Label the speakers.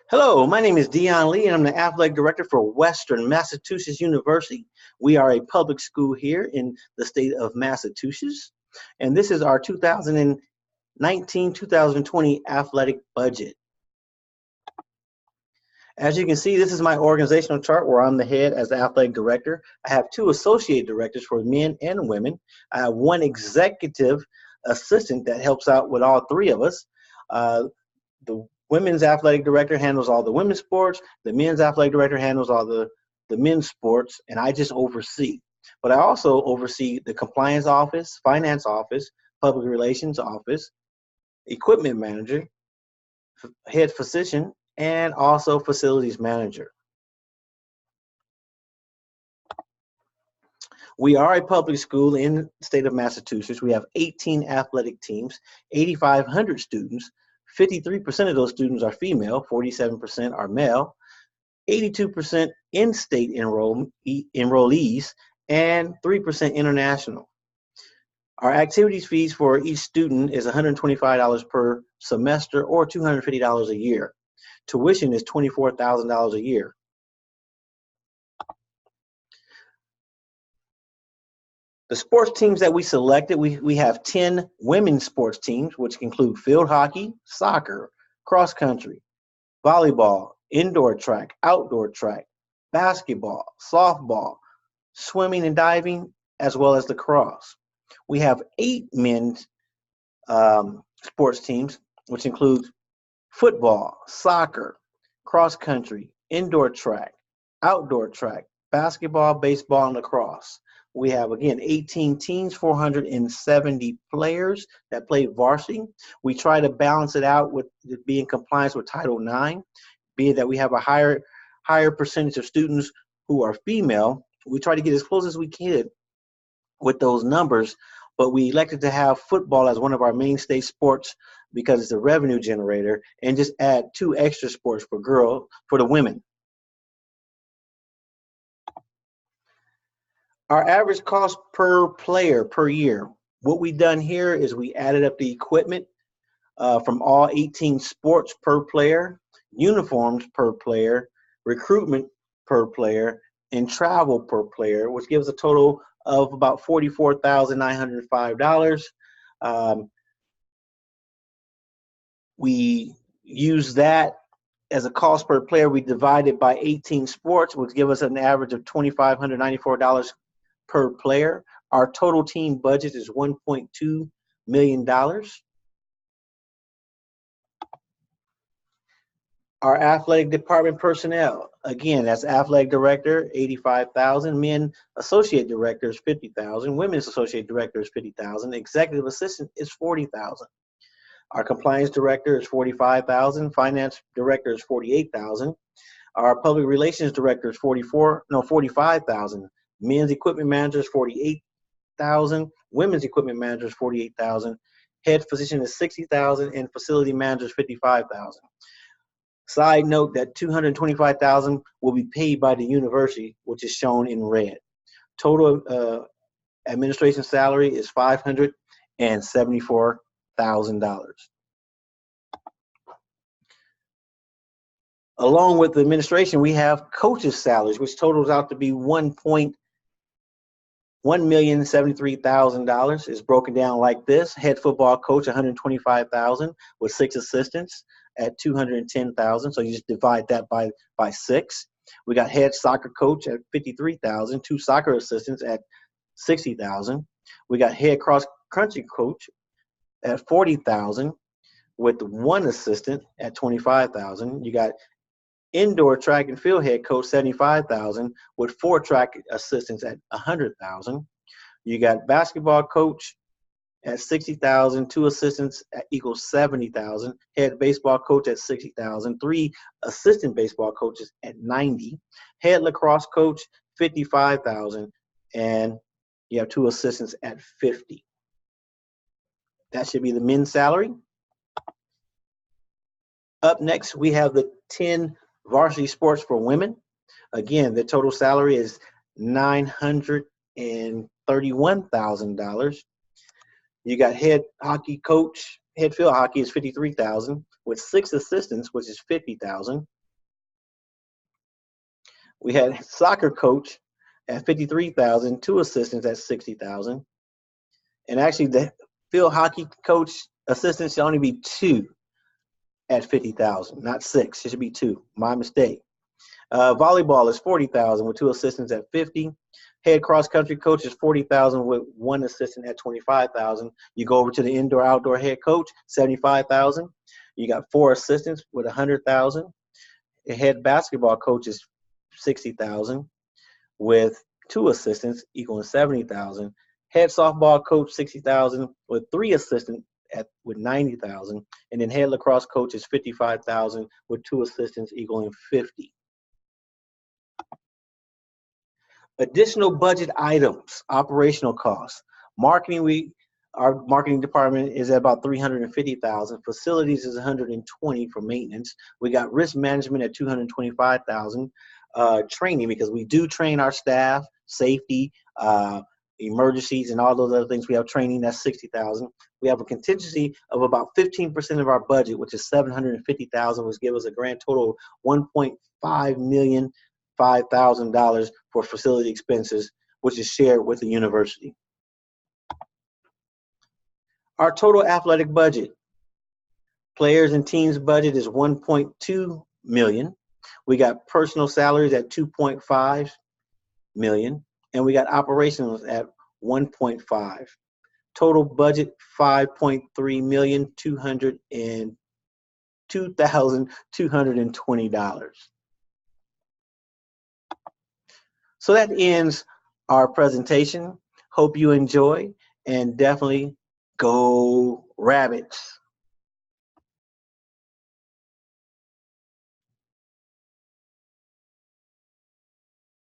Speaker 1: Hello, my name is Dion Lee, and I'm the athletic director for Western Massachusetts University. We are a public school here in the state of Massachusetts, and this is our 2019-2020 athletic budget. As you can see, this is my organizational chart where I'm the head as the athletic director. I have two associate directors for men and women. I have one executive assistant that helps out with all three of us. The women's athletic director handles all the women's sports. The men's athletic director handles all the men's sports, and I just oversee. But I also oversee the compliance office, finance office, public relations office, equipment manager, head physician, and also facilities manager. We are a public school in the state of Massachusetts. We have 18 athletic teams, 8,500 students. 53% of those students are female, 47% are male, 82% in-state enrollees, and 3% international. Our activities fees for each student is $125 per semester or $250 a year. Tuition is $24,000 a year. The sports teams that we selected, we have 10 women's sports teams, which include field hockey, soccer, cross country, volleyball, indoor track, outdoor track, basketball, softball, swimming and diving, as well as lacrosse. We have 8 men's sports teams, which include football, soccer, cross country, indoor track, outdoor track, basketball, baseball, and lacrosse. We have, again, 18 teams, 470 players that play varsity. We try to balance it out with being compliance with Title IX, being that we have a higher percentage of students who are female. We try to get as close as we can with those numbers, but we elected to have football as one of our mainstay sports because it's a revenue generator, and just add 2 extra sports for the women. Our average cost per player per year. What we've done here is we added up the equipment from all 18 sports per player, uniforms per player, recruitment per player, and travel per player, which gives a total of about $44,905. We use that as a cost per player. We divide it by 18 sports, which gives us an average of $2,594 per player. Our total team budget is $1.2 million. Our athletic department personnel, again, that's athletic director, $85,000, men associate director is $50,000, women's associate director is $50,000, executive assistant is $40,000. Our compliance director is $45,000, finance director is $48,000. Our public relations director is $45,000. Men's equipment manager is $48,000. Women's equipment manager is $48,000. Head physician is $60,000, and facility manager is $55,000. Side note that $225,000 will be paid by the university, which is shown in red. Total administration salary is $574,000. Along with the administration, we have coaches' salaries, which totals out to be $1,073,000. Is broken down like this: head football coach, $125,000, with 6 assistants at $210,000. So you just divide that by 6. We got head soccer coach at $53,000, 2 soccer assistants at $60,000. We got head cross country coach at $40,000, with 1 assistant at $25,000. You got indoor track and field head coach, $75,000, with 4 track assistants at $100,000. You got basketball coach at $60,000, 2 assistants equals $70,000. Head baseball coach at $60,000, 3 assistant baseball coaches at $90,000. Head lacrosse coach, $55,000, and you have 2 assistants at $50,000. That should be the men's salary. Up next, we have the 10 varsity sports for women. Again, the total salary is $931,000. You got head hockey coach, head field hockey is $53,000, with 6 assistants, which is $50,000. We had soccer coach at 53,000, two assistants at 60,000, and actually the field hockey coach assistants should only be two at 50,000, not six. It should be two. My mistake. Volleyball is 40,000 with two assistants at 50. Head cross country coach is 40,000 with one assistant at 25,000. You go over to the indoor outdoor head coach, 75,000. You got four assistants with 100,000. The head basketball coach is 60,000 with two assistants equaling 70,000. Head softball coach 60,000 with three assistants with 90,000, and then head lacrosse coach is 55,000 with two assistants equaling 50. Additional budget items, operational costs. Marketing, our marketing department is at about 350,000. Facilities is 120 for maintenance. We got risk management at 225,000. Training, because we do train our staff, safety, emergencies, and all those other things. We have training, that's 60,000. We have a contingency of about 15% of our budget, which is 750,000, which gives us a grand total of $1.5 million, $5,000 for facility expenses, which is shared with the university. Our total athletic budget, players and teams budget is 1.2 million. We got personal salaries at 2.5 million, and we got operations at 1.5. Total budget $5.3 million, $202,220. So that ends our presentation. Hope you enjoy, and definitely go Rabbits.